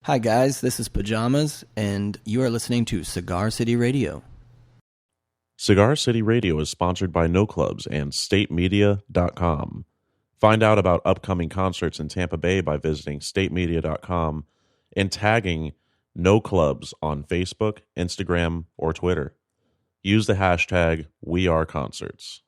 Hi guys, this is Pajamas, and you are listening to Cigar City Radio. Cigar City Radio is sponsored by No Clubs and StateMedia.com. Find out about upcoming concerts in Tampa Bay by visiting StateMedia.com and tagging No Clubs on Facebook, Instagram, or Twitter. Use the hashtag WeAreConcerts.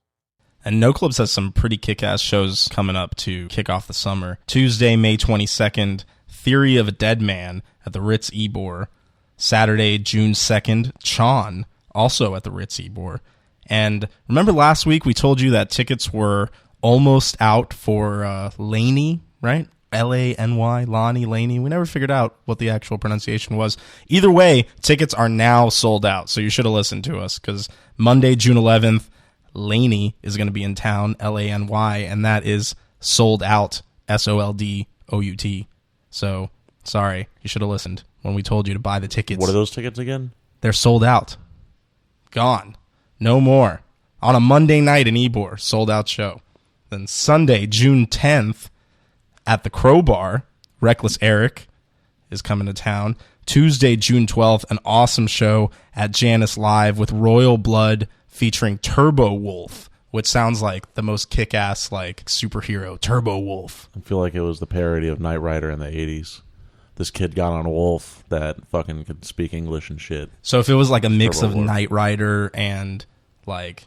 And No Clubs has some pretty kick-ass shows coming up to kick off the summer. Tuesday, May 22nd, Theory of a Dead Man at the Ritz Ybor. Saturday, June 2nd, Chon, also at the Ritz Ybor. And remember last week we told you that tickets were almost out for Laney, right? L-A-N-Y, Lonnie, Laney. We never figured out what the actual pronunciation was. Either way, tickets are now sold out, so you should have listened to us, because Monday, June 11th, Laney is going to be in town, L-A-N-Y, and that is sold out, S-O-L-D-O-U-T. So, sorry, you should have listened when we told you to buy the tickets. What are those tickets again? They're sold out. Gone. No more. On a Monday night in Ybor, sold out show. Then Sunday, June 10th, at the Crowbar, Reckless Eric is coming to town. Tuesday, June 12th, an awesome show at Janus Live with Royal Blood featuring Turbo Wolf, which sounds like the most kick-ass like superhero, Turbo Wolf. I feel like it was the parody of Knight Rider in the 80s. This kid got on a wolf that fucking could speak English and shit. So if it was like a mix Turbo of Wolf. Knight Rider and like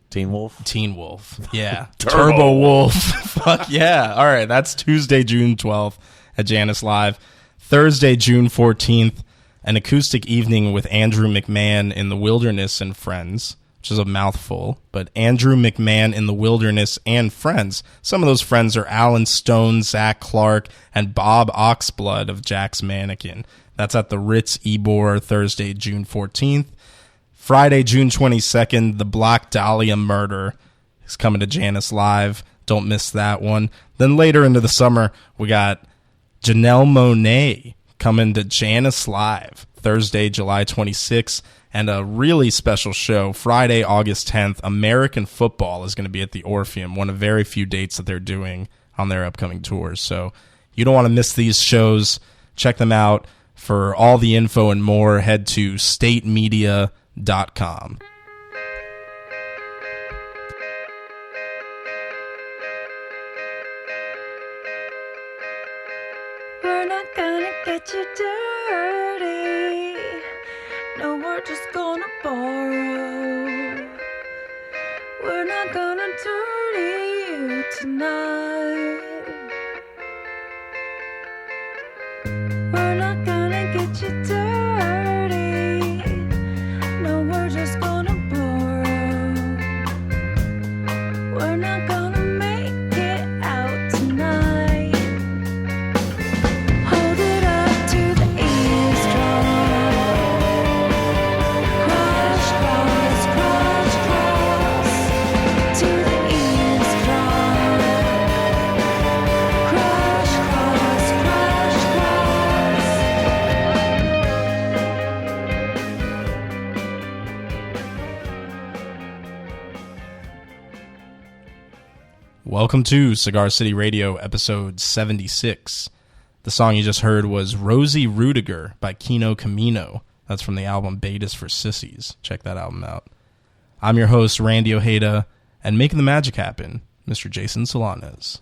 Teen Wolf? Teen Wolf. Yeah. Turbo Wolf. Fuck yeah. All right. That's Tuesday, June 12th at Janus Live. Thursday, June 14th, an acoustic evening with Andrew McMahon in the Wilderness and Friends, which is a mouthful, but Andrew McMahon in the Wilderness and Friends. Some of those friends are Alan Stone, Zach Clark, and Bob Oxblood of Jack's Mannequin. That's at the Ritz Ybor, Thursday, June 14th. Friday, June 22nd, the Black Dahlia Murder is coming to Janus Live. Don't miss that one. Then later into the summer, we got Janelle Monáe coming to Janus Live, Thursday, July 26th. And a really special show, Friday, August 10th, American Football is going to be at the Orpheum, one of very few dates that they're doing on their upcoming tours. So you don't want to miss these shows. Check them out. For all the info and more, head to statemedia.com. We're not gonna get you dirty. No, we're just gonna borrow. We're not gonna dirty you tonight. We're not gonna get you dirty. No, we're just gonna borrow. We're not gonna make it out tonight. Hold it up to the eavesdrop. Crush, cross, crush, cross. To the eavesdrop. Crush, cross, crush, cross. Welcome to Cigar City Radio, episode 76. The song you just heard was Rosie Rudiger by Kino Camino. That's from the album Betas for Sissies. Check that album out. I'm your host, Randy Ojeda, and making the magic happen, Mr. Jason Solanes.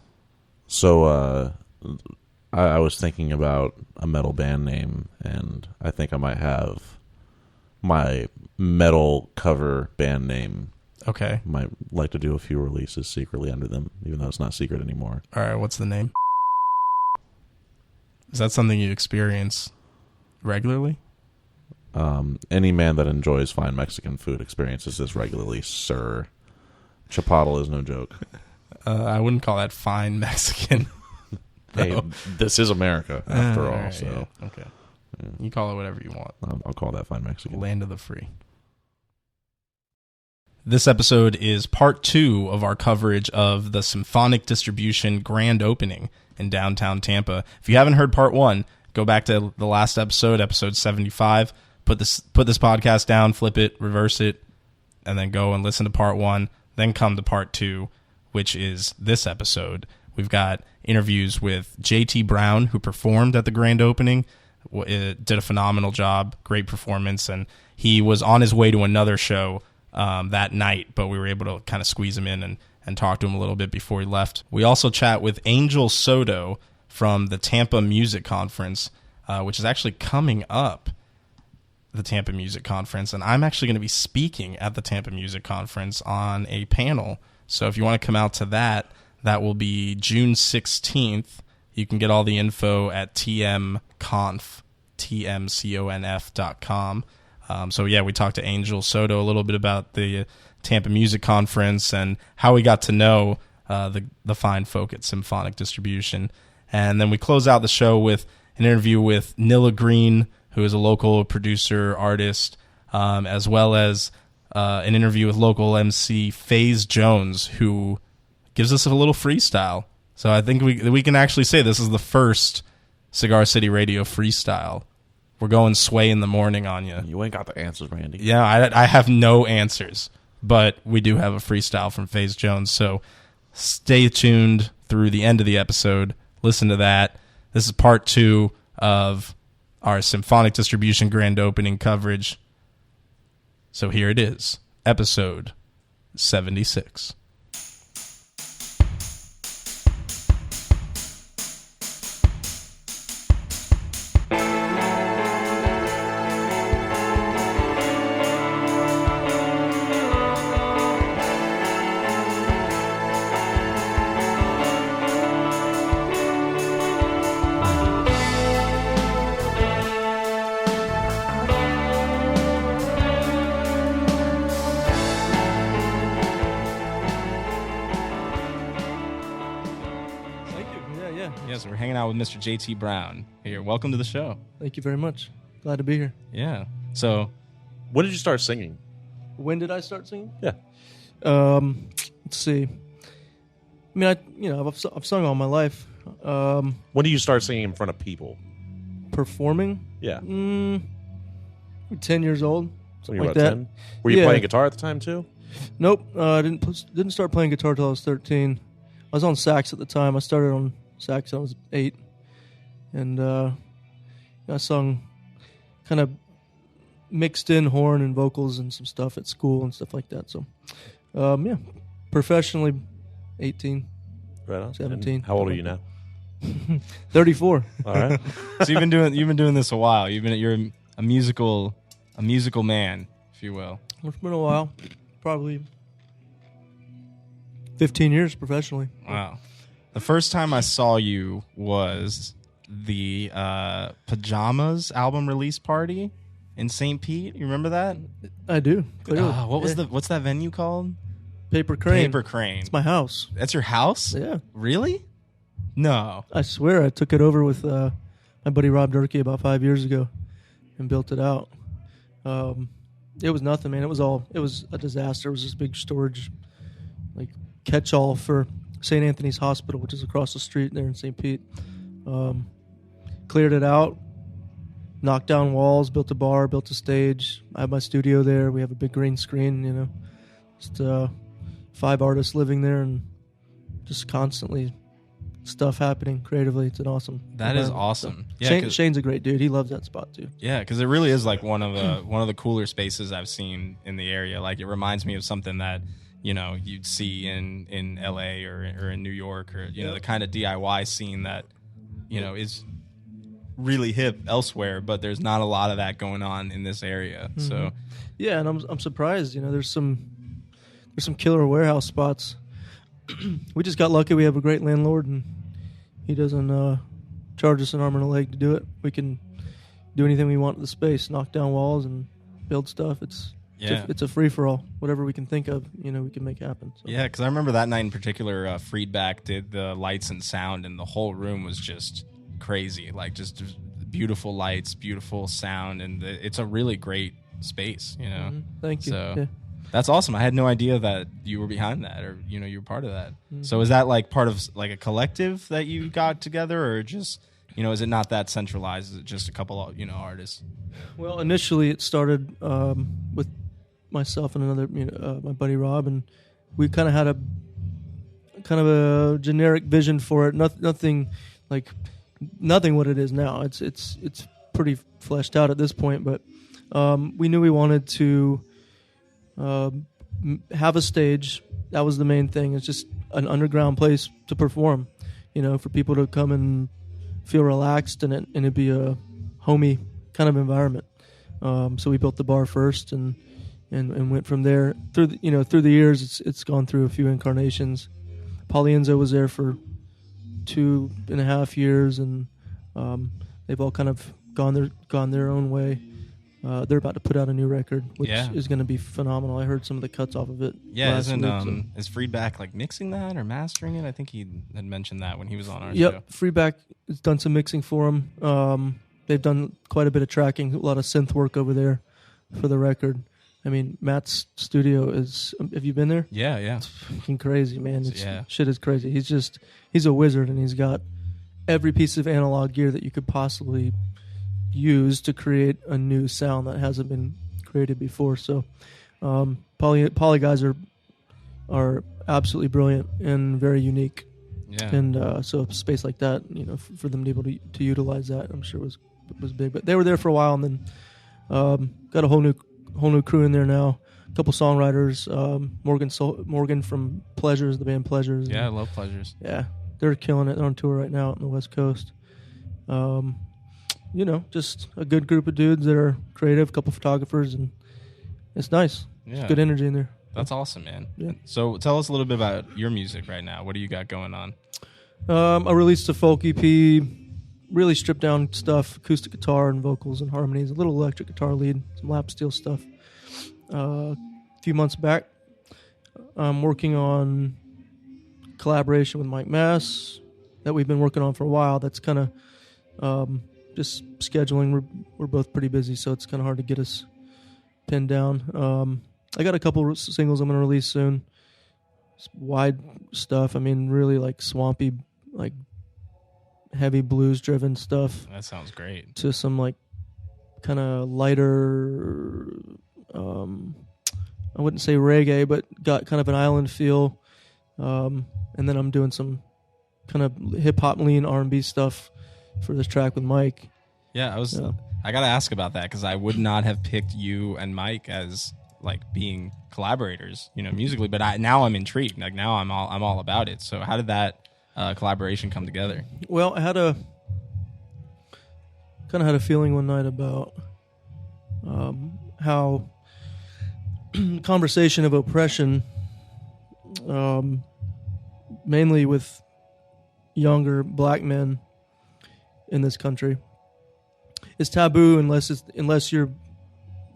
So, I was thinking about a metal band name, and I think I might have my metal cover band name. Okay. Might like to do a few releases secretly under them, even though it's not secret anymore. All right, what's the name? Is that something you experience regularly? Any man that enjoys fine Mexican food experiences this regularly, sir. Chipotle is no joke. I wouldn't call that fine Mexican. Hey, this is America, after all. Right, So yeah. Okay. You call it whatever you want. I'll call that fine Mexican. Land of the free. This episode is part 2 of our coverage of the Symphonic Distribution grand opening in downtown Tampa. If you haven't heard part 1, go back to the last episode, episode 75. Put this podcast down, flip it, reverse it, and then go and listen to part 1. Then come to part 2, which is this episode, We've got interviews with JT Brown, who performed at the grand opening. Did a phenomenal job, great performance, and he was on his way to another show that night, but we were able to kind of squeeze him in and talk to him a little bit before he left. We also chat with Angel Soto from the Tampa Music Conference, which is actually coming up, the Tampa Music Conference, and I'm actually going to be speaking at the Tampa Music Conference on a panel. So if you want to come out to that, that will be June 16th. You can get all the info at tmconf.com. So yeah, we talked to Angel Soto a little bit about the Tampa Music Conference and how we got to know the fine folk at Symphonic Distribution. And then we close out the show with an interview with Nilla Green, who is a local producer, artist, as well as an interview with local MC FaZe Jones, who gives us a little freestyle. So I think we can actually say this is the first Cigar City Radio freestyle. We're going sway in the morning on you. You ain't got the answers, Randy. Yeah, I have no answers, but we do have a freestyle from FaZe Jones. So stay tuned through the end of the episode. Listen to that. This is part 2 of our Symphonic Distribution grand opening coverage. So here it is, episode 76. Yes, we're hanging out with Mr. JT Brown here. Welcome to the show. Thank you very much. Glad to be here. Yeah. So, When did you start singing? When did I start singing? Yeah. Let's see. I mean, I've sung all my life. When did you start singing in front of people? Performing? Yeah. 10 years old. So you were like about that. 10? Were you Yeah. playing guitar at the time too? Nope. I didn't start playing guitar till I was 13. I was on sax at the time. I started on sax when I was 8. And I sung kind of mixed in horn and vocals and some stuff at school and stuff like that. So, yeah. Professionally, 18. Right on. 17. And how old are you now? 34. All right. so you've been doing this a while. You're a musical man, if you will. It's been a while. Probably 15 years professionally. Wow. The first time I saw you was the Pajamas album release party in St. Pete. You remember that? I do. Clearly. What's that venue called? Paper Crane? Paper Crane. It's my house. That's your house? Yeah. Really? No. I swear I took it over with my buddy Rob Durkee about 5 years ago and built it out. It was nothing, man. It was a disaster. It was this big storage, like, catch-all for St. Anthony's Hospital, which is across the street there in St. Pete. Cleared it out, knocked down walls, built a bar, built a stage. I have my studio there. We have a big green screen, Just 5 artists living there and just constantly stuff happening creatively. It's an awesome. That is environment. awesome. Yeah, Shane's a great dude. He loves that spot too. Yeah, because it really is like one of the cooler spaces I've seen in the area. Like, it reminds me of something that you'd see in LA or in New York, or the kind of DIY scene that is really hip elsewhere, but there's not a lot of that going on in this area. Mm-hmm. So yeah, and I'm surprised. There's some killer warehouse spots. We just got lucky. We have a great landlord, and he doesn't charge us an arm and a leg to do it. We can do anything we want with the space, knock down walls and build stuff. It's a free for all. Whatever we can think of, we can make happen. So. yeah, because I remember that night in particular, Friedback did the lights and sound, and the whole room was just crazy. Like, just beautiful lights, beautiful sound, and it's a really great space. Mm-hmm. Thank you. So. Yeah. That's awesome. I had no idea that you were behind that, or you were part of that. Mm-hmm. So is that like part of like a collective that you got together, or just is it not that centralized? Is it just a couple of artists? Well, initially it started with myself and another my buddy Rob, and we kind of had a kind of a generic vision for it. Nothing what it is now. It's pretty fleshed out at this point, but we knew we wanted to have a stage. That was the main thing. It's just an underground place to perform, for people to come and feel relaxed, and it'd be a homey kind of environment. So we built the bar first, and went from there. Through the years, it's gone through a few incarnations. Paulienzo was there for 2.5 years, and they've all kind of gone their own way. They're about to put out a new record, which is going to be phenomenal. I heard some of the cuts off of it. Yeah, last week, is Friedback like mixing that or mastering it? I think he had mentioned that when he was on our show. Yep, Friedback has done some mixing for them. They've done quite a bit of tracking, a lot of synth work over there for the record. I mean, Matt's studio is. Have you been there? Yeah. It's fucking crazy, man. Shit is crazy. He's a wizard, and he's got every piece of analog gear that you could possibly use to create a new sound that hasn't been created before. So, poly guys are absolutely brilliant and very unique. Yeah. And so a space like that, for them to be able to utilize that, I'm sure was big. But they were there for a while, and then got a whole new crew in there now. A couple songwriters, Morgan from Pleasures, the band Pleasures. Yeah, I love Pleasures. Yeah, they're killing it. They're on tour right now out on the West Coast. Just a good group of dudes that are creative, a couple photographers, and it's nice. Yeah. There's good energy in there. That's awesome, man. Yeah. So tell us a little bit about your music right now. What do you got going on? I released a folk EP, really stripped down stuff, acoustic guitar and vocals and harmonies, a little electric guitar lead, some lap steel stuff. A few months back, I'm working on collaboration with Mike Mass that we've been working on for a while. That's kind of just scheduling. We're both pretty busy, so it's kind of hard to get us pinned down. I got a couple singles I'm going to release soon. It's wide stuff. I mean, really like swampy, like heavy blues-driven stuff. That sounds great. To some like kind of lighter, I wouldn't say reggae, but got kind of an island feel. And then I'm doing some kind of hip-hop lean R&B stuff for this track with Mike. Yeah, I got to ask about that because I would not have picked you and Mike as like being collaborators, musically. But now I'm intrigued. Like now I'm all about it. So how did that collaboration come together? Well, I had a feeling one night about how conversation of oppression, mainly with younger black men in this country, is taboo unless you're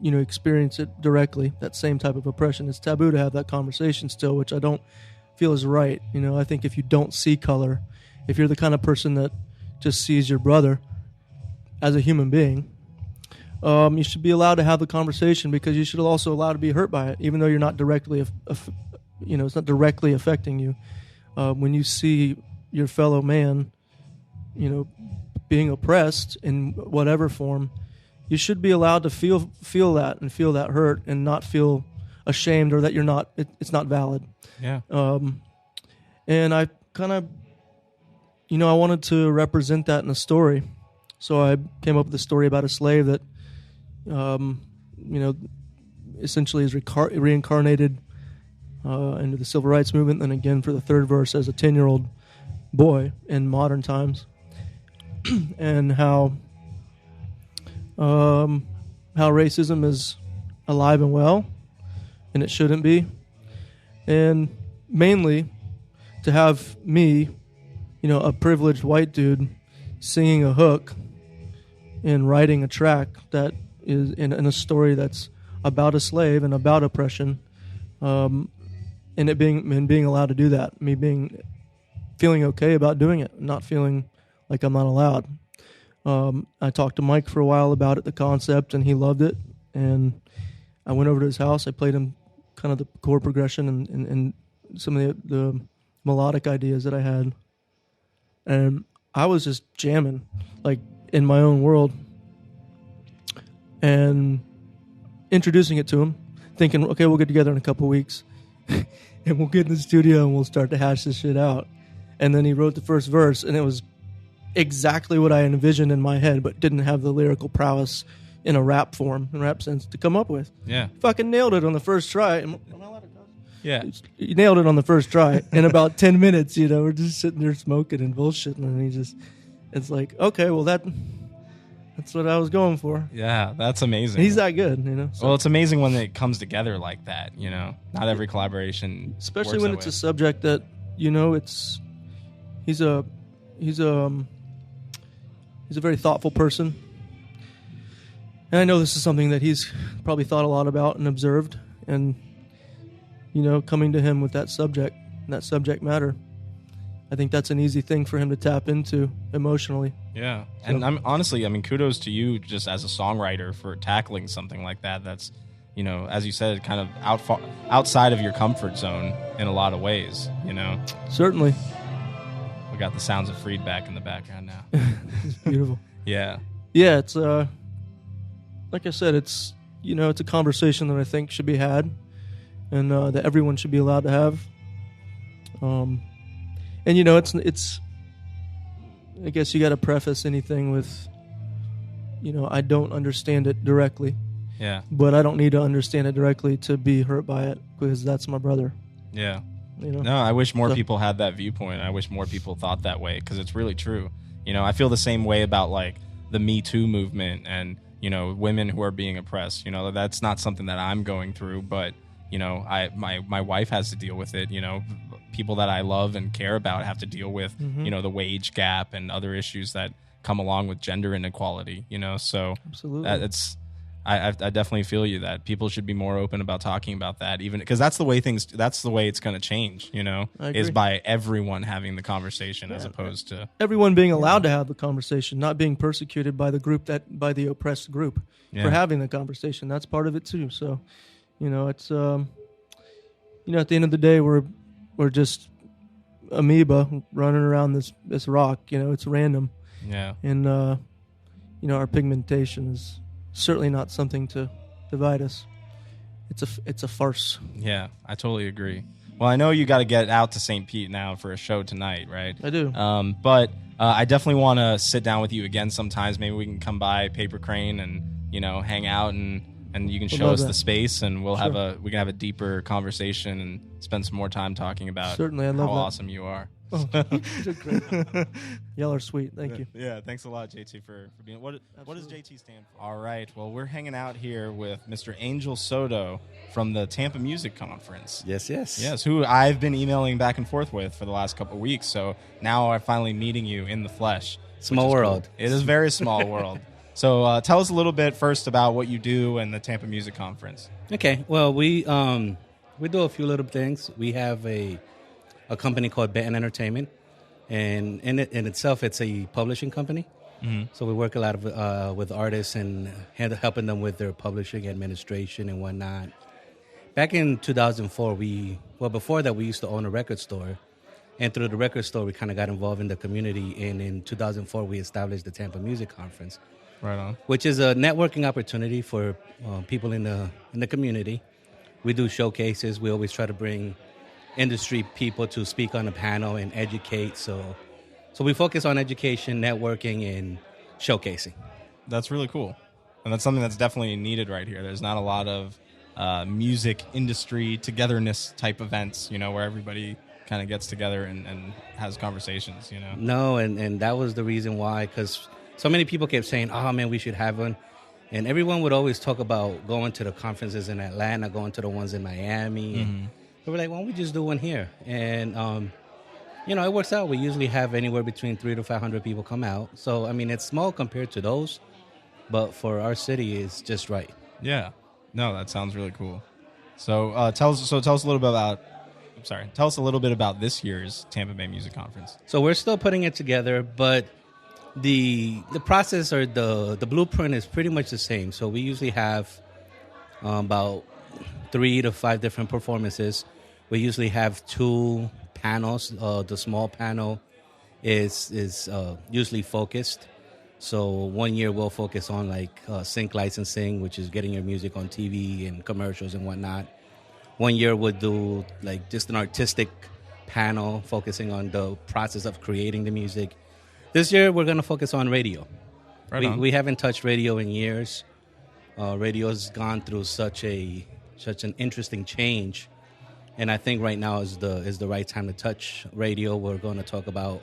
experience it directly. That same type of oppression, it's taboo to have that conversation still, which I don't feel is right. I think if you don't see color, if you're the kind of person that just sees your brother as a human being, you should be allowed to have the conversation, because you should also allow to be hurt by it, even though you're not directly, it's not directly affecting you. When you see your fellow man, being oppressed in whatever form, you should be allowed to feel that and feel that hurt and not feel ashamed or that you're not. It's not valid. Yeah. And I kind of, I wanted to represent that in a story, so I came up with a story about a slave that, essentially is reincarnated into the civil rights movement, and again for the third verse as a 10-year-old boy in modern times, and how racism is alive and well, and it shouldn't be, and mainly to have me, a privileged white dude, singing a hook and writing a track that is in a story that's about a slave and about oppression, and being allowed to do that, feeling okay about doing it, not feeling like I'm not allowed. I talked to Mike for a while about it, the concept, and he loved it. And I went over to his house. I played him kind of the chord progression and some of the melodic ideas that I had. And I was just jamming, like in my own world, and introducing it to him, thinking, okay, we'll get together in a couple weeks, and we'll get in the studio and we'll start to hash this shit out. And then he wrote the first verse, and it was exactly what I envisioned in my head, but didn't have the lyrical prowess in a rap form, in rap sense, to come up with. Yeah. Fucking nailed it on the first try. Am I allowed to cuss? Yeah. He nailed it on the first try. In about 10 minutes, we're just sitting there smoking and bullshitting, and it's like, okay, well, that's what I was going for. Yeah, that's amazing. He's that good, so. Well, it's amazing when it comes together like that, Not every collaboration Especially works when that it's way. a subject that, he's a very thoughtful person. And I know this is something that he's probably thought a lot about and observed. And, coming to him with that subject matter, I think that's an easy thing for him to tap into emotionally. Yeah. And I'm honestly, kudos to you just as a songwriter for tackling something like that. That's, as you said, kind of outside of your comfort zone in a lot of ways, Certainly. We got the sounds of Freed back in the background now. It's beautiful. Yeah. Yeah, it's like I said, it's it's a conversation that I think should be had, and that everyone should be allowed to have. And it's I guess you got to preface anything with, I don't understand it directly. Yeah. But I don't need to understand it directly to be hurt by it, because that's my brother. Yeah. No, I wish more people had that viewpoint. I wish more people thought that way, because it's really true. I feel the same way about like the Me Too movement and, women who are being oppressed. That's not something that I'm going through, but, my wife has to deal with it. People that I love and care about have to deal with, the wage gap and other issues that come along with gender inequality, so Absolutely. I definitely feel you that people should be more open about talking about that, even because that's the way it's going to change, is by everyone having the conversation as opposed to everyone being allowed to have the conversation, not being persecuted by by the oppressed group for having the conversation. That's part of it too. So, it's, at the end of the day, we're just amoeba running around this rock, it's random. Yeah. And, our pigmentation is certainly not something to divide us. It's a farce. Yeah, I totally agree. Well, I know you got to get out to St. Pete now for a show tonight, right? I do. But I definitely want to sit down with you again sometimes. Maybe we can come by Paper Crane and hang out and you can show us the space, and we can have a deeper conversation and spend some more time talking about Certainly, I love how that. awesome you are. Oh, you're great. Y'all are sweet. Thank you. Yeah, thanks a lot, JT, for being. What does JT stand for? All right. Well, we're hanging out here with Mr. Angel Soto from the Tampa Music Conference. Yes. Who I've been emailing back and forth with for the last couple of weeks. So now I'm finally meeting you in the flesh. Small world. Cool. It is a very small world. So tell us a little bit first about what you do in the Tampa Music Conference. Okay. Well, we do a few little things. We have a company called Benton Entertainment, and in itself, it's a publishing company. Mm-hmm. So we work a lot with artists and helping them with their publishing, administration, and whatnot. Back in 2004, before that, we used to own a record store. And through the record store, we kind of got involved in the community. And in 2004, we established the Tampa Music Conference. Right on. Which is a networking opportunity for people in the community. We do showcases. We always try to bring industry people to speak on a panel and educate. So we focus on education, networking, and showcasing. That's really cool. And that's something that's definitely needed right here. There's not a lot of music industry togetherness type events, where everybody kind of gets together and has conversations, No, and that was the reason why, because so many people kept saying, oh, man, we should have one. And everyone would always talk about going to the conferences in Atlanta, going to the ones in Miami. Mm-hmm. So we're like, why don't we just do one here? And, it works out. We usually have anywhere between 300 to 500 people come out. So, it's small compared to those. But for our city, it's just right. Yeah. No, that sounds really cool. So tell us a little bit about... Tell us a little bit about this year's Tampa Bay Music Conference. So we're still putting it together, but the process or the blueprint is pretty much the same. So we usually have about 3 to 5 different performances. We usually have 2 panels. The small panel is usually focused. So one year we'll focus on sync licensing, which is getting your music on TV and commercials and whatnot. One year we'll do like just an artistic panel focusing on the process of creating the music. This year we're going to focus on radio. Right on. We haven't touched radio in years. Radio's gone through such an interesting change, and I think right now is the right time to touch radio. We're going to talk about,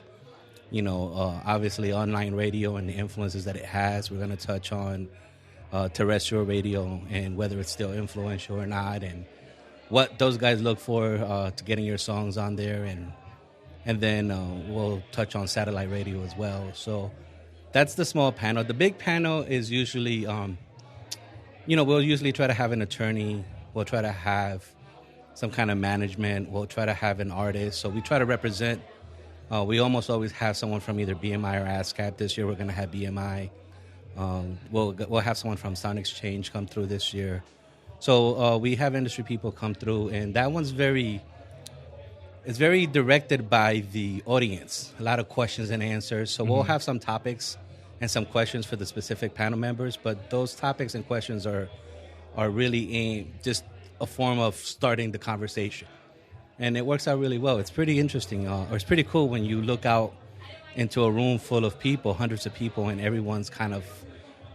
obviously online radio and the influences that it has. We're going to touch on terrestrial radio and whether it's still influential or not, and what those guys look for to getting your songs on there, and then we'll touch on satellite radio as well. So that's the small panel. The big panel is usually, we'll usually try to have an attorney. We'll try to have some kind of management. We'll try to have an artist. So we try to represent. We almost always have someone from either BMI or ASCAP. This year we're going to have BMI. We'll have someone from Sound Exchange come through this year. So we have industry people come through, and that one's very directed by the audience. A lot of questions and answers. So we'll have some topics and some questions for the specific panel members, but those topics and questions are really just a form of starting the conversation. And it works out really well. It's pretty interesting, or it's pretty cool when you look out into a room full of people, hundreds of people, and everyone's kind of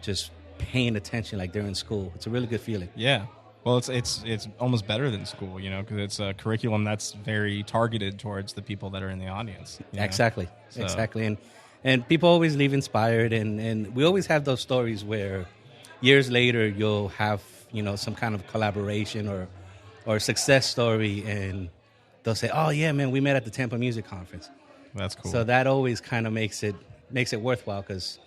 just paying attention like they're in school. It's a really good feeling. Yeah. Well, it's almost better than school, because it's a curriculum that's very targeted towards the people that are in the audience. Exactly. So. Exactly. And people always leave inspired, and we always have those stories where years later you'll have, some kind of collaboration or success story, and they'll say, "Oh yeah, man, we met at the Tampa Music Conference." That's cool. So that always kind of makes it worthwhile because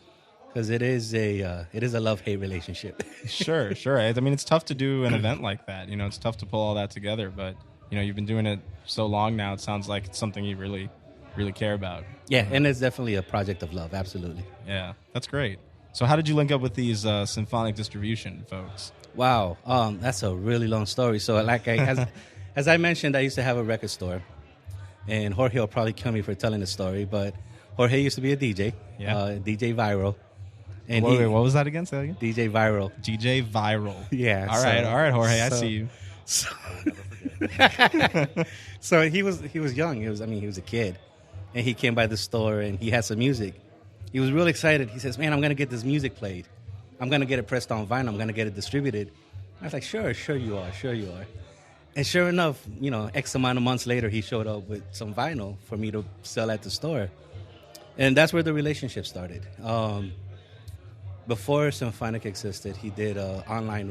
it is a love-hate relationship. Sure. I mean, it's tough to do an event like that. It's tough to pull all that together, but you've been doing it so long now. It sounds like it's something you really, really care about. Yeah, and it's definitely a project of love. Absolutely. Yeah, that's great. So how did you link up with these Symphonic distribution folks? Wow, that's a really long story. So, as I mentioned, I used to have a record store, and Jorge will probably kill me for telling the story, but Jorge used to be a DJ, DJ Viral. And Wait, what was that again? Say that again. DJ Viral. DJ Viral. Yeah. All right, Jorge, I see you. So he was young. He was a kid, and he came by the store and he had some music. He was really excited. He says, "Man, I'm gonna get this music played. I'm gonna get it pressed on vinyl. I'm gonna get it distributed." I was like, "Sure you are." And sure enough, X amount of months later, he showed up with some vinyl for me to sell at the store, and that's where the relationship started. Before Symphonic existed, he did an online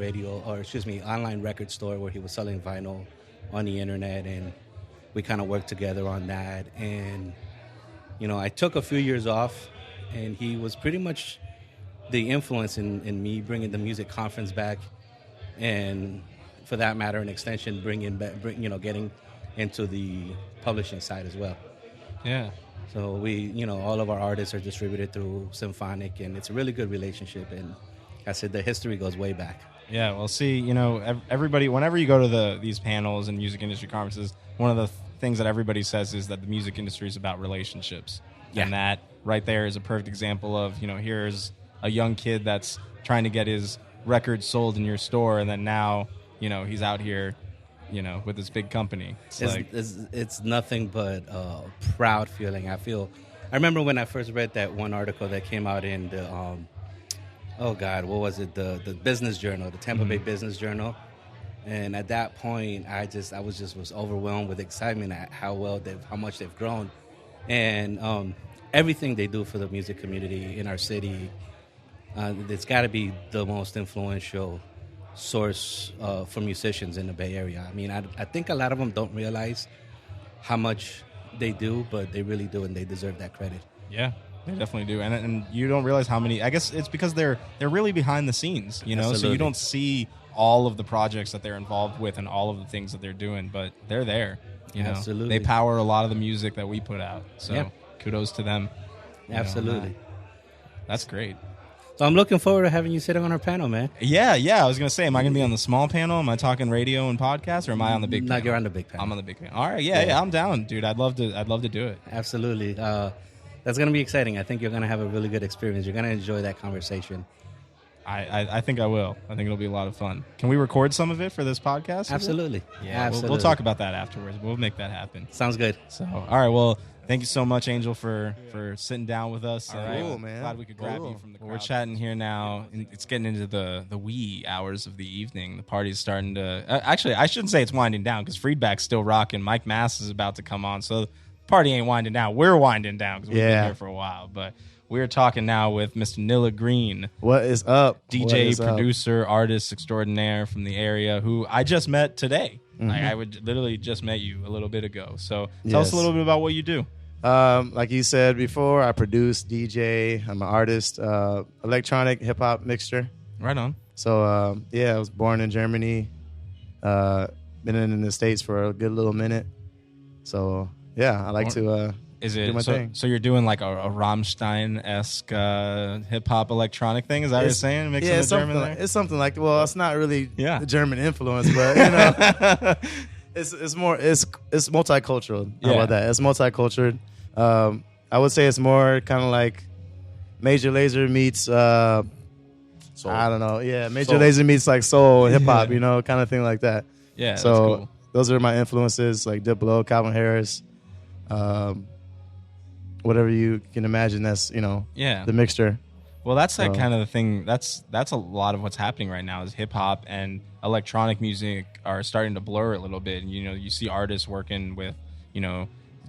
online record store where he was selling vinyl on the internet, and we kind of worked together on that. And, I took a few years off, and he was pretty much the influence in me bringing the music conference back, and for that matter, an extension, getting into the publishing side as well. Yeah. So we, all of our artists are distributed through Symphonic, and it's a really good relationship. And like I said, the history goes way back. Yeah, well, see, everybody, whenever you go to these panels and music industry conferences, one of the things that everybody says is that the music industry is about relationships. Yeah. And that right there is a perfect example of, here's a young kid that's trying to get his record sold in your store, and then now, he's out here, with this big company. It's nothing but a proud feeling. I remember when I first read that one article that came out in the, what was it? The Business Journal, the Tampa Bay Business Journal. And at that point, I was overwhelmed with excitement at how much they've grown, and everything they do for the music community in our city. It's got to be the most influential source for musicians in the Bay Area. I mean, I think a lot of them don't realize how much they do, but they really do, and they deserve that credit. Yeah, they definitely do. And you don't realize how many. I guess it's because they're really behind the scenes, Absolutely. So you don't see all of the projects that they're involved with and all of the things that they're doing, but they're there. Absolutely. They power a lot of the music that we put out. So kudos to them. Absolutely. That's great. So I'm looking forward to having you sitting on our panel, man. Yeah. I was going to say, am I going to be on the small panel? Am I talking radio and podcast, or am I on the big panel? No, you're on the big panel. I'm on the big panel. All right. Yeah, I'm down, dude. I'd love to do it. Absolutely. That's going to be exciting. I think you're going to have a really good experience. You're going to enjoy that conversation. I think I will. I think it'll be a lot of fun. Can we record some of it for this podcast? Absolutely. Yeah, Absolutely. We'll talk about that afterwards. We'll make that happen. Sounds good. So, all right. Well, thank you so much, Angel, for sitting down with us. All right. Cool, man. Glad we could grab Cool. you from the crowd. We're chatting here now. And it's getting into the wee hours of the evening. The party's starting to. Actually, I shouldn't say it's winding down because Friedback's still rocking. Mike Mass is about to come on, so the party ain't winding down. We're winding down because we've been here for a while, but. We're talking now with Mr. Nilla Green. What is up? DJ, producer, artist extraordinaire from the area who I just met today. Mm-hmm. Like, I would literally just met you a little bit ago. So tell us a little bit about what you do. Like you said before, I produce, DJ. I'm an artist, electronic hip-hop mixture. Right on. So, I was born in Germany. Been in the States for a good little minute. So, I like to... Is do it my so? thing. So you're doing like a Rammstein-esque hip hop electronic thing? Is that what you're saying? Mixing the German there? It's something like. Well, it's not really Yeah. the German influence, but it's more it's multicultural. How Yeah. about that? It's multicultural. I would say it's more kind of like Major Lazer meets. I don't know. Yeah, Major Soul. Lazer meets like soul hip hop. Kind of thing like that. Yeah, that's So cool. those are my influences, like Diplo, Calvin Harris. Whatever you can imagine, that's Yeah. the mixture. Well, that's like So- kind of the thing. That's a lot of what's happening right now. Is hip hop and electronic music are starting to blur a little bit. And you see artists working with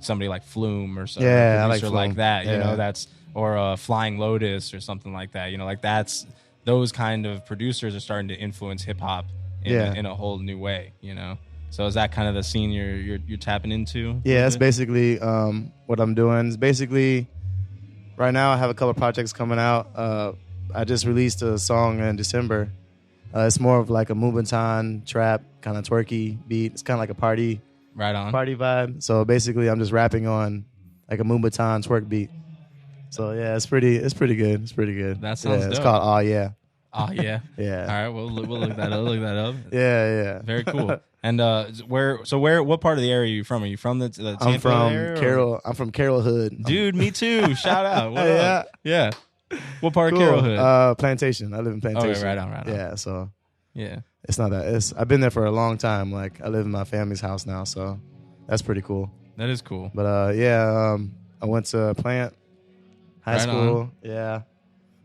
somebody like Flume or something, Yeah, I a like producer like Flume. that. Yeah. That's or Flying Lotus or something like that. Like that's those kind of producers are starting to influence hip hop in a whole new way. So is that kind of the scene you're tapping into? Yeah, that's basically what I'm doing. It's basically right now I have a couple of projects coming out. I just released a song in December. It's more of like a Moombahton trap kind of twerky beat. It's kind of like a party Right on. vibe. So basically, I'm just rapping on like a Moombahton twerk beat. So yeah, it's pretty good. It's pretty good. That sounds It's dope. called Oh Yeah. Oh yeah. Yeah. All right. We'll look that up. Look that up. Yeah. Very cool. And what part of the area are you from? Are you from the Tampa I'm from area, or- Carroll. I'm from Carroll Hood. Dude, me too. Shout out. What up? Yeah. What part Cool. of Carroll Hood? Plantation. I live in Plantation. right on. Yeah, so Yeah. it's not that. I've been there for a long time. Like I live in my family's house now, so that's pretty cool. That is cool. But I went to Plant High Right School. on. Yeah,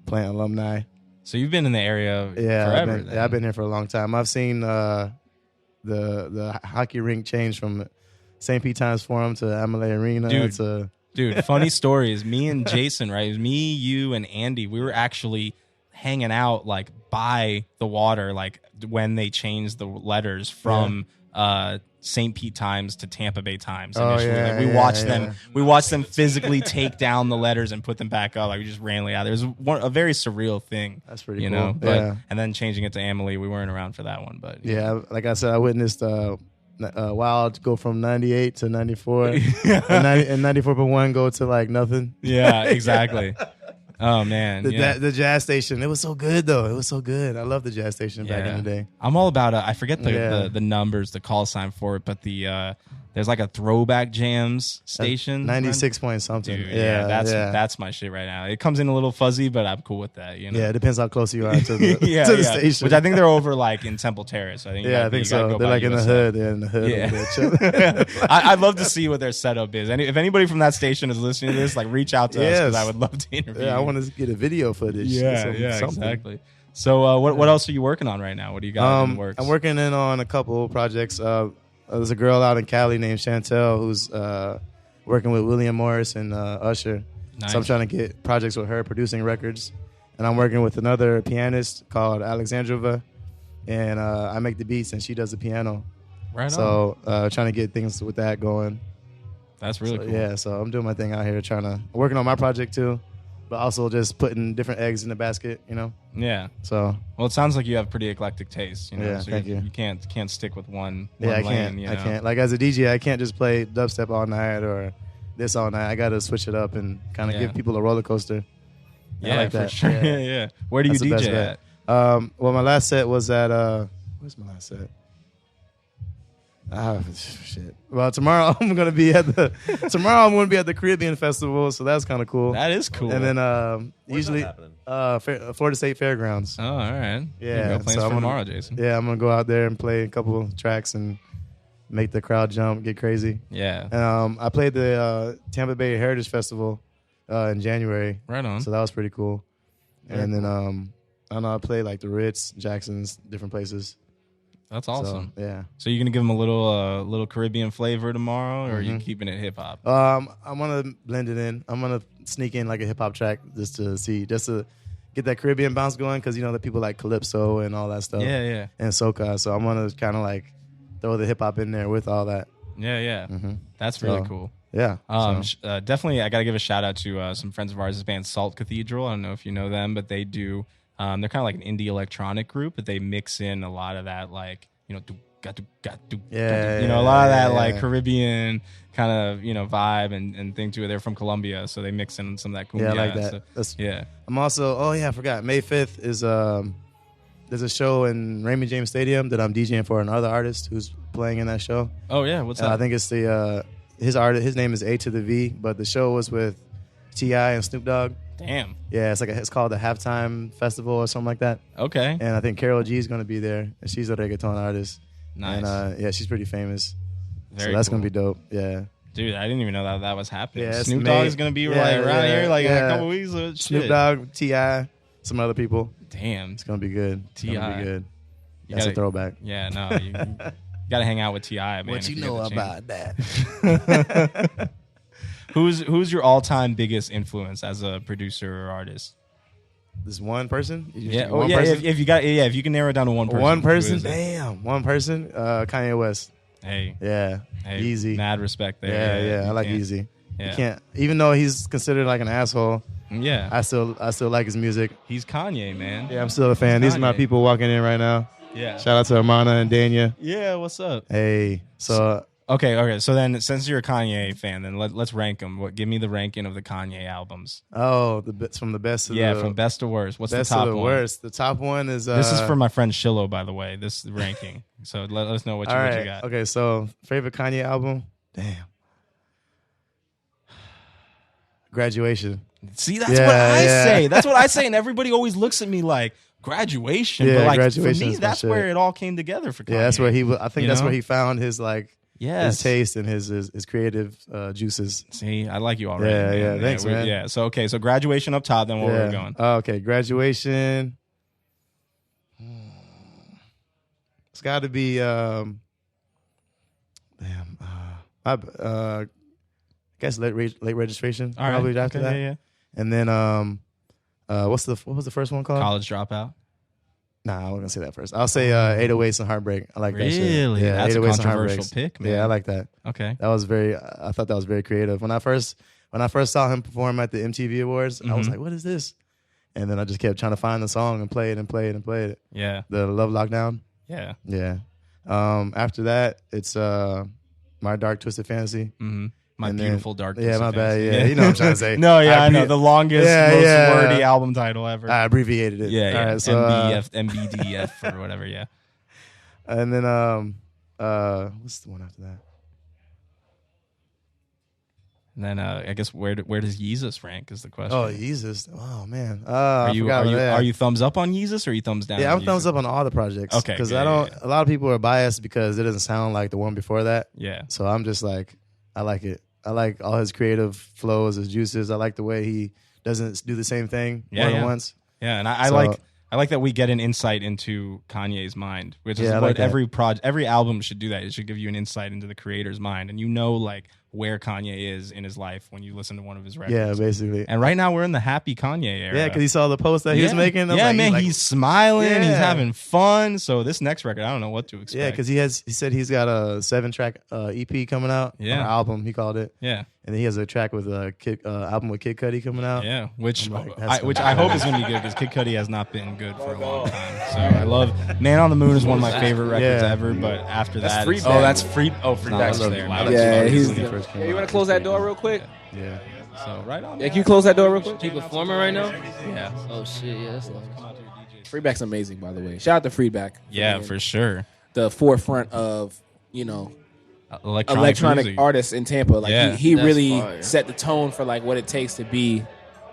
Plant alumni. So you've been in the area Yeah, forever. I've been here for a long time. I've seen the hockey rink change from St. Pete Times Forum to Amalie Arena. Dude. Dude, funny story is me and Jason, right? It was me, you, and Andy. We were actually hanging out like by the water, like when they changed the letters from St. Pete Times to Tampa Bay Times. Oh, Initially. yeah, Like, we yeah, watched yeah. them. We watched them physically take down the letters and put them back up. Like we just randomly out there. It was a very surreal thing. That's pretty you cool. know. But Yeah. and then changing it to Amalie, we weren't around for that one. But Yeah, like I said, I witnessed Wild go from 98 to 94, and 94.1 go to like nothing. yeah, exactly. Oh man, The jazz station, it was so good though. It was so good. I love the jazz station back in the day. I'm all about I forget Yeah. the numbers, the call sign for it, but there's like a throwback jams station. 96 point something. Dude, yeah, that's my shit right now. It comes in a little fuzzy, but I'm cool with that. You know? Yeah, it depends how close you are to the yeah, to the yeah. station. Which I think they're over like in Temple Terrace. I think. yeah, I think so. They're like in the hood. They're in the hood. Yeah. over there chilling. I'd love to see what their setup is. And if anybody from that station is listening to this, like reach out to us because Yes. I would love to interview. Yeah, I you. want to get a video footage. Yeah, something. exactly. So what else are you working on right now? What do you got in the works? I'm working in on a couple projects. There's a girl out in Cali named Chantel who's working with William Morris and Usher. Nice. So I'm trying to get projects with her, producing records. And I'm working with another pianist called Alexandrova. And I make the beats and she does the piano. Right on. So trying to get things with that going. That's really So, cool. Yeah, so I'm doing my thing out here, working on my project too, but also just putting different eggs in the basket, Yeah. So Well, it sounds like you have pretty eclectic taste. Yeah, so thank you. You can't stick with one. yeah, I lane, can't. you I know? can't. Like as a DJ, I can't just play dubstep all night or this all night. I got to switch it up and kind of Yeah. give people a roller coaster. I Yeah, like for that. sure. Yeah. Yeah. Where do you That's the best DJ bet. at? Well, my last set was at where's my last set? Shit. Well, tomorrow I'm gonna be at the Caribbean Festival, so that's kind of cool. That is cool. And then Where's usually that happening? Florida State Fairgrounds. Oh, all right. Yeah, No plans so for I'm tomorrow, Jason. Yeah, I'm gonna go out there and play a couple tracks and make the crowd jump, get crazy. Yeah. And I played the Tampa Bay Heritage Festival in January. Right on. So that was pretty cool. And then I don't know, I played like the Ritz, Jackson's, different places. That's awesome. So, yeah. So you're gonna give them a little Caribbean flavor tomorrow, or are you keeping it hip hop? I'm gonna blend it in. I'm gonna sneak in like a hip hop track just to get that Caribbean bounce going, because the people like calypso and all that stuff. Yeah, yeah, And soca. So I'm gonna kind of like throw the hip hop in there with all that. yeah. Mm-hmm. That's really cool. Yeah. Definitely, I gotta give a shout out to some friends of ours. This band Salt Cathedral. I don't know if you know them, but they do. They're kind of like an indie electronic group, but they mix in a lot of that, like a lot of that like Caribbean kind of vibe and thing to it. They're from Colombia, so they mix in some of that cumbia. Yeah, I like that. So, I'm also. I forgot. May 5th is there's a show in Raymond James Stadium that I'm DJing for another artist who's playing in that show. Oh yeah, what's that? I think it's the his name is A to the V, but the show was with T.I. and Snoop Dogg. Damn. Yeah, it's called the Halftime Festival or something like that. Okay. And I think Karol G is going to be there, and she's a reggaeton artist. Nice. And she's pretty famous. Very so that's cool. going to be dope. Yeah. Dude, I didn't even know that was happening. Yeah, Snoop Dogg is going to be around here in a couple weeks. Snoop Dogg, T.I., some other people. Damn. It's going to be good. It's going to be good. That's a throwback. Yeah, no. You got to hang out with T.I., man. What you know about that? Who's your all-time biggest influence as a producer or artist? This one person? Yeah. One person? If you can narrow it down to one person. One person? Who is it? Damn. One person? Kanye West. Hey. Yeah. Hey, Easy. Mad respect there. Yeah. I like Easy. Yeah. You can't, even though he's considered like an asshole. Yeah. I still like his music. He's Kanye, man. Yeah, I'm still a fan. These are my people walking in right now. Yeah. Shout out to Amana and Dania. Yeah. What's up? Hey. So. Okay. So then, since you're a Kanye fan, then let's rank them. Give me the ranking of the Kanye albums. Oh, from the best to from best to worst. What's best the top to the one? worst. The top one is. This is for my friend Shillo, by the way. This ranking. So let us know what you got. Okay, so favorite Kanye album? Damn. Graduation. See, that's what I say. That's what I say, and everybody always looks at me like Graduation. Yeah, but like Graduation for me, is my that's shit. where it all came together for Kanye. Yeah, that's where I think that's where he found his Yes. his taste and his creative juices. See, I like you already. Yeah, thanks, man. Yeah, so Graduation up top. Then where we're going. Okay, Graduation. It's got to be. I guess late registration. All right. Probably after that. Yeah. And then what was the first one called? College Dropout. Nah, I'm gonna say that first. I'll say 808s and Heartbreak. I like that shit. Really? Yeah, That's a 808s and controversial Heartbreaks. pick, man. Yeah, I like that. Okay. That was I thought that was very creative. When I first saw him perform at the MTV Awards, I was like, "What is this?" And then I just kept trying to find the song and play it. Yeah. The Love Lockdown. Yeah. Yeah. After that, it's My Dark Twisted Fantasy. Mm-hmm. My And Beautiful Dark Yeah, Twisted my bad. Fantasy. Yeah, you know what I'm trying to say. No, I know. The longest, most wordy album title ever. I abbreviated it. Yeah. All right, so, MBDF or whatever, yeah. And then what's the one after that? And then I guess where does Yeezus rank is the question. Oh, Yeezus. Oh man. Are you thumbs up on Yeezus or are you thumbs down? Yeah, on I'm thumbs Yeezus? up on all the projects. Okay, because yeah, I don't. A lot of people are biased because it doesn't sound like the one before that. Yeah. So I'm just like, I like it. I like all his creative flows, his juices. I like the way he doesn't do the same thing more than once. Yeah, and I like that we get an insight into Kanye's mind, which is what every album should do. That it should give you an insight into the creator's mind, and like where Kanye is in his life when you listen to one of his records. Yeah, basically. And right now we're in the happy Kanye era. Yeah, because he saw the post that he was making. He's smiling. He's having fun. So this next record, I don't know what to expect. Yeah, because he said he's got a 7-track EP coming out. Yeah, or album he called it. Yeah. And then he has a track with a album with Kid Cudi coming out. Yeah, which like, I hope is going to be good because Kid Cudi has not been good for a long time. So I love Man on the Moon is one of my favorite records ever. But after that, that's free. Freeback's there. Yeah, he's you want to close that door real quick? Yeah. So right on. Yeah, can you close that door real quick? He performing right now? Yeah. Oh shit, yeah, that's long. Freeback's amazing, by the way. Shout out to Freeback. Yeah, being for sure. the forefront of electronic music. artist in Tampa. Like Yeah. he That's really fire. set the tone for like what it takes to be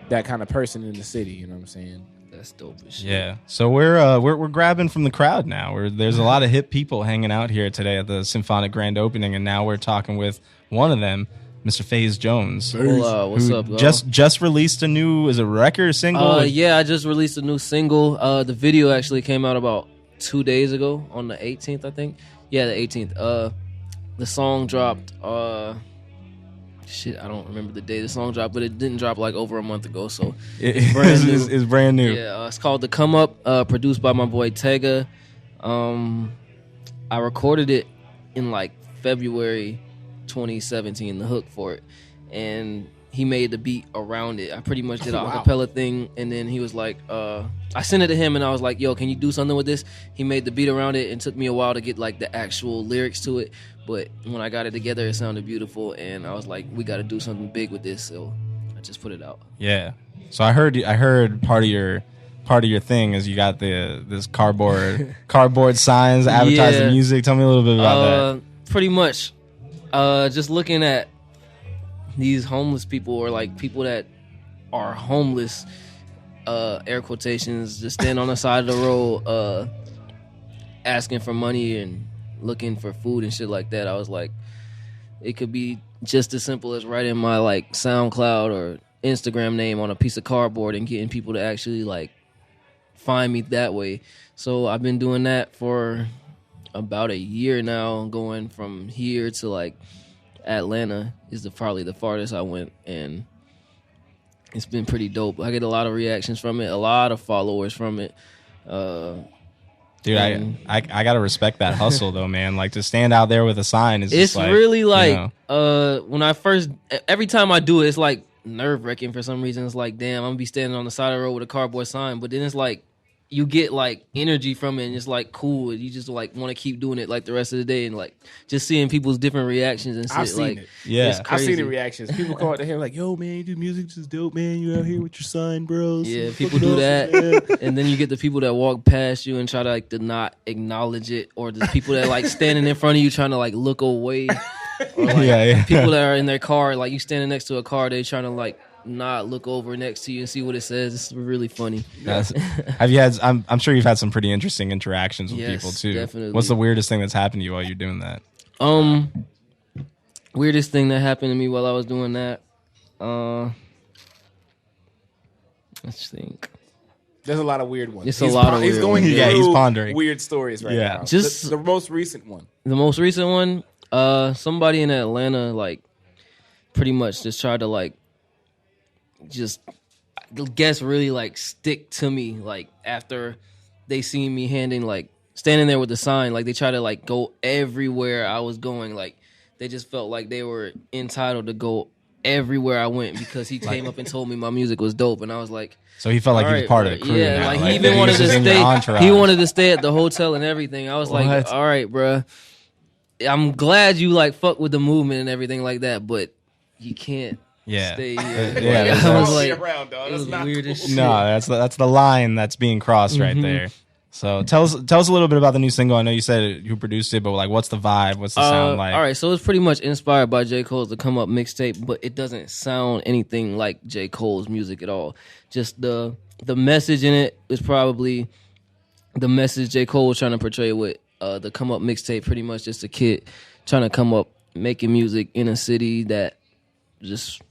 that kind of person in the city. You know what I'm saying? That's dope as shit. Yeah. So we're grabbing from the crowd now. There's a lot of hip people hanging out here today at the Symphonic grand opening, and now we're talking with one of them, Mr. FaZe Jones. Well, what's who up, y'all? just released a new record single? Yeah, I just released a new single. The video actually came out about 2 days ago on the 18th, I think. Yeah, the 18th. The song dropped. I don't remember the day the song dropped, but it didn't drop like over a month ago. So It's brand new. It's brand new. Yeah, it's called "The Come Up," produced by my boy Tega. I recorded it in like February 2017, the hook for it, and he made the beat around it. I pretty much did an acapella thing, and then he was like, I sent it to him, and I was like, yo, can you do something with this? He made the beat around it, and it took me a while to get like the actual lyrics to it, but when I got it together, it sounded beautiful, and I was like, we got to do something big with this, so I just put it out. Yeah. So I heard part of your thing is you got this cardboard signs advertising Yeah. music. Tell me a little bit about that. Pretty much, just looking at these homeless people, or like people that are homeless, air quotations, just stand on the side of the road, asking for money and looking for food and shit like that. I was like, it could be just as simple as writing my like SoundCloud or Instagram name on a piece of cardboard and getting people to actually like find me that way. So I've been doing that for about a year now, going from here to like Atlanta is probably the farthest I went, and it's been pretty dope. I get a lot of reactions from it, a lot of followers from it. Dude, I gotta respect that hustle though, man. Like to stand out there with a sign is It's just like, really you like know. when I first, every time I do it, it's like nerve wracking for some reason. It's like, damn, I'm gonna be standing on the side of the road with a cardboard sign, but then it's like you get like energy from it, and it's like cool. You just like want to keep doing it like the rest of the day, and like just seeing people's different reactions and shit. I've seen like, it. Yeah. it's I've crazy. seen the reactions. People come up to him like, "Yo, man, you do music, this is dope, man. You out here with your sign, bro." Yeah, Fucking people do awesome, that, man." and then you get the people that walk past you and try to like to not acknowledge it, or the people that like standing in front of you trying to like look away, or like Yeah. people that are in their car, like you standing next to a car, they trying to like not look over next to you and see what it says. It's really funny. Have you had? I'm sure you've had some pretty interesting interactions with Yes, people too. definitely. What's the weirdest thing that's happened to you while you're doing that? Weirdest thing that happened to me while I was doing that. Let's think. There's a lot of weird ones. It's a lot of He's weird going ones. through Yeah, he's pondering. weird stories right Yeah. now. Just- the most recent one. The most recent one, somebody in Atlanta like pretty much just tried to like just guess really like stick to me like after they seen me standing there with the sign, like they try to like go everywhere I was going. Like they just felt like they were entitled to go everywhere I went because he came up and told me my music was dope, and I was like, So he felt like he was alright, part of bro. the crew. Yeah, now. like he he even was wanted to just in your stay. entourage. He wanted to stay at the hotel and everything. I was What? like, all right, bro. I'm glad you like fuck with the movement and everything like that, but you can't Yeah. stay here. Yeah, Like, that's I was right. like, around, dog. it was That's not weird as cool. shit. No, that's the line that's being crossed right there. So tell us a little bit about the new single. I know you said who produced it, but like, what's the vibe? What's the sound like? All right, so it's pretty much inspired by J. Cole's "The Come Up" mixtape, but it doesn't sound anything like J. Cole's music at all. Just the message in it is probably the message J. Cole was trying to portray with the "Come Up" mixtape. Pretty much just a kid trying to come up, making music in a city that just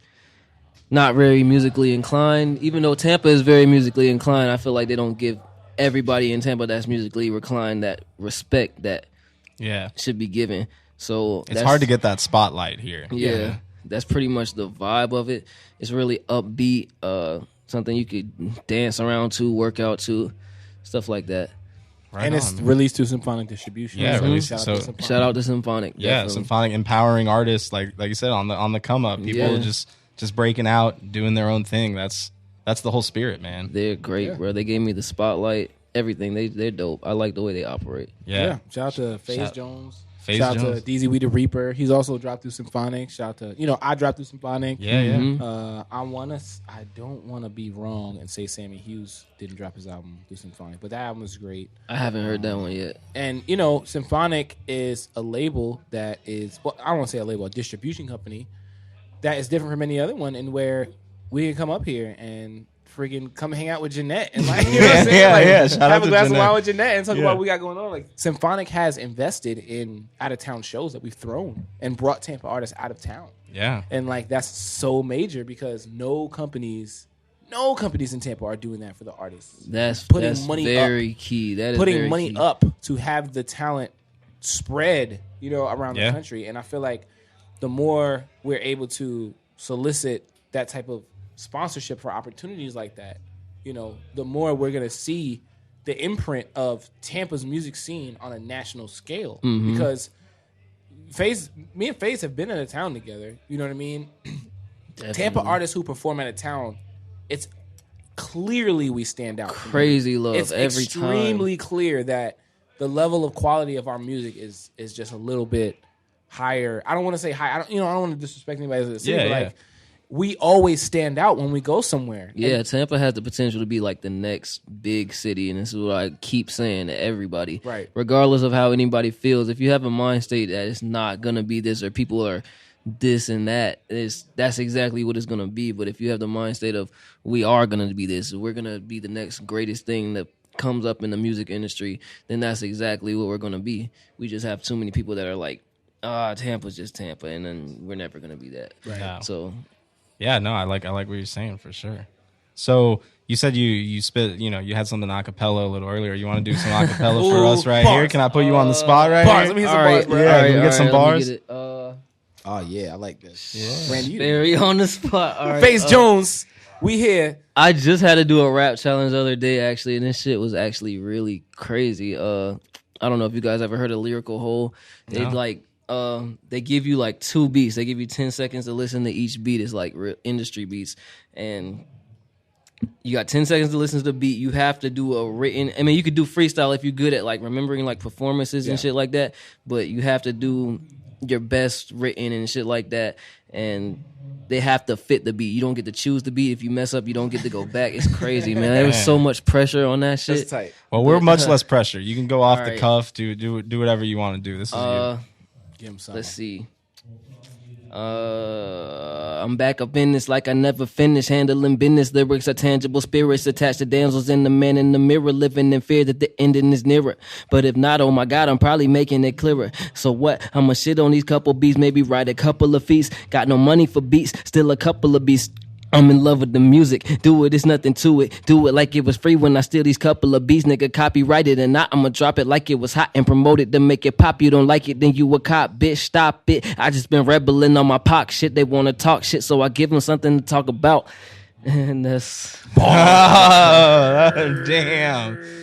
not very musically inclined. Even though Tampa is very musically inclined, I feel like they don't give everybody in Tampa that's musically inclined that respect that Yeah, should be given. So it's hard to get that spotlight here. Yeah, that's pretty much the vibe of it. It's really upbeat, something you could dance around to, work out to, stuff like that. Right And it's on. released through Symphonic Distribution. Yeah, released- shout out so- to Symphonic. Shout out to Symphonic. Yeah, definitely. symphonic empowering artists like you said on the come up. People Yeah. just breaking out, doing their own thing. That's the whole spirit, man. They're great, bro. They gave me the spotlight, everything. They're dope. I like the way they operate. Yeah. Shout out to FaZe Shout- Jones. FaZe Shout out Jones. to DZ We the Reaper. He's also dropped through Symphonic. Shout out to, I dropped through Symphonic. Yeah, yeah. Mhm. I don't want to be wrong and say Sammy Hughes didn't drop his album through Symphonic, but that album was great. I haven't heard that one yet. And, Symphonic is a label that is, well, I don't want to say a label, a distribution company that is different from any other one, and where we can come up here and friggin' come hang out with Jeanette and like, you know what I'm saying? Yeah, Like, yeah. Shout out have a to glass of Jeanette. wine with Jeanette and talk Yeah. about what we got going on. Like, Symphonic has invested in out-of-town shows that we've thrown and brought Tampa artists out of town. Yeah. And like, that's so major because no companies in Tampa are doing that for the artists. That's Putting money very key. That is Putting very money key. up to have the talent spread, around Yeah. the country. And I feel like the more we're able to solicit that type of sponsorship for opportunities like that, the more we're going to see the imprint of Tampa's music scene on a national scale. Mhm. Because me and FaZe have been in a town together. You know what I mean? Tampa artists who perform at a town, it's clearly we stand out. Crazy love It's every extremely clear that the level of quality of our music is just a little bit higher. I don't want to say high. I don't want to disrespect anybody as a city, but like we always stand out when we go somewhere. Yeah, Tampa has the potential to be like the next big city, and this is what I keep saying to everybody. Right. Regardless of how anybody feels, if you have a mind state that it's not gonna be this or people are this and that, that's exactly what it's gonna be. But if you have the mind state of we are gonna be this, we're gonna be the next greatest thing that comes up in the music industry, then that's exactly what we're gonna be. We just have too many people that are like, Tampa's just Tampa, and then we're never gonna be that. Right. No. So Yeah, no, I like what you're saying for sure. So you said you spit, you had something a cappella a little earlier. You want to do some a cappella for Ooh, us right bars. here? Can I put you on the spot right Bars. here? Let me hear some all bars, right, bro. Yeah, all right, can we get some all right, let me bars? get it. Oh yeah, I like this. Yeah. Randy, you Very on the spot. All right, FaZe Jones, we here. I just had to do a rap challenge the other day, actually, and this shit was actually really crazy. I don't know if you guys ever heard of Lyrical Hole. They they give you like 2 beats. They give you 10 seconds to listen to each beat. It's like real industry beats, and you got 10 seconds to listen to the beat. You have to do a written. I mean, you could do freestyle if you're good at like remembering like performances and shit like that, but you have to do your best written and shit like that, and they have to fit the beat. You don't get to choose the beat. If you mess up, you don't get to go back. It's crazy, man. There was so much pressure on that shit. That's tight. Well, we're much less pressure. You can go off All the right. cuff, do whatever you want to do. This is you. Give him some. Let's see. I'm back up in this like I never finished. Handling business, lyrics are tangible spirits attached to damsels in the man in the mirror, living in fear that the ending is nearer. But if not, oh my God, I'm probably making it clearer. So what? I'ma shit on these couple beats, maybe write a couple of feats. Got no money for beats, still a couple of beats. I'm in love with the music. Do it, it's nothing to it. Do it like it was free when I steal these couple of beats. Nigga, copyright it and not. I'ma drop it like it was hot and promote it to make it pop. You don't like it, then you a cop. Bitch, stop it. I just been rebelling on my pock shit. They wanna talk shit, so I give them something to talk about. And that's... Oh, damn.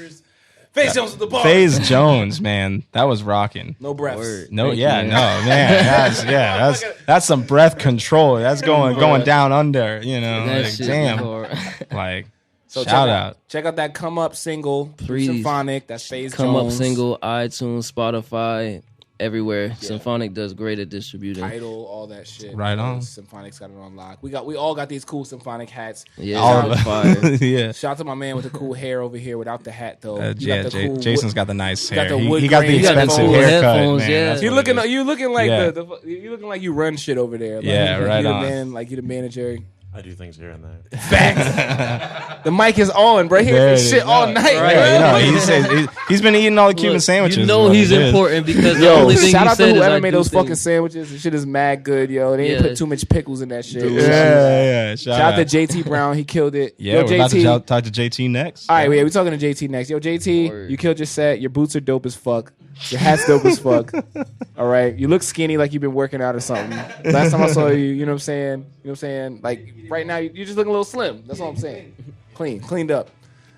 FaZe Jones with the bar. FaZe Jones, man, that was rocking. No breaths. Word. No, Thank yeah, you, no, man. man, that's some breath control. That's going down under, That like, shit damn, hard. like So shout out. Check out that Come Up single. Please. Symphonic. That's FaZe Come Jones. Up single, iTunes, Spotify, everywhere. Symphonic does great at distributing. Tidal, all that shit. Right on. Symphonic's got it on lock. We all got these cool Symphonic hats. Yeah, All it's of fire. yeah. Shout out to my man with the cool hair over here without the hat though. You Yeah, got the cool Jason's got the nice you got hair. the wood He got the grain expensive headphones. haircut, Headphones, man. yeah. That's You what it is. looking like Yeah. you looking like you run shit over there. Like, Yeah, like right you the on. man, like you the manager. I do things here and there. Facts. The mic is on, bro. He There heard it this is. shit all No, night, yeah, bro. he's been eating all the Cuban Look, sandwiches. You is know what he's it is. important because the Yo, only thing shout he out to said is whoever I made do those fucking things. sandwiches. The shit is mad good, yo. They didn't Yeah. put too much pickles in that shit. Yeah. Shout Shout out to out. JT Brown. He killed it. Yeah, Yo, we're about to JT. talk to JT next. All right, we're talking to JT next. Yo, JT, Word. you killed your set. Your boots are dope as fuck. Your hat's dope as fuck. All right, you look skinny like you've been working out or something. Last time I saw you, you know what I'm saying? You know what I'm saying? Like right now, you're just looking a little slim. That's all I'm saying. Cleaned up.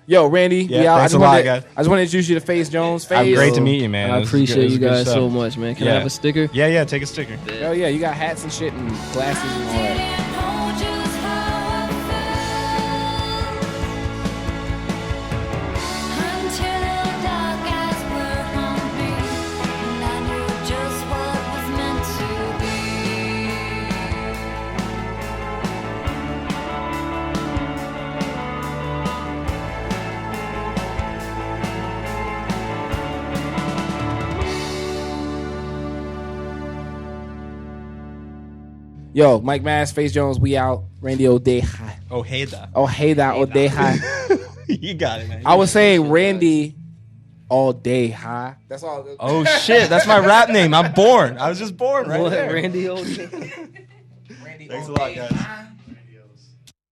Yo, Randy, Yeah, I thanks just a lot, wanted, guys. I just want to introduce you to FaZe Jones. I'm FaZe. great to meet you, man. I This is appreciate good- this you is good guys stuff. so much, man. Can I Yeah. have a sticker? Yeah, take a sticker. Hell yeah, you got hats and shit and glasses and all that. Until dark eyes were on me, and I knew just Yo, Mike Mass, Face Jones, we out. Randy Odeja. Ojeda. Ojeda, Odeja. You got it, man. I was saying Randy all day high. That's all. Oh shit, that's my rap name. I'm born. I was just born, right? What, there. Randy Old? Randy Thanks a all lot, day guys. high.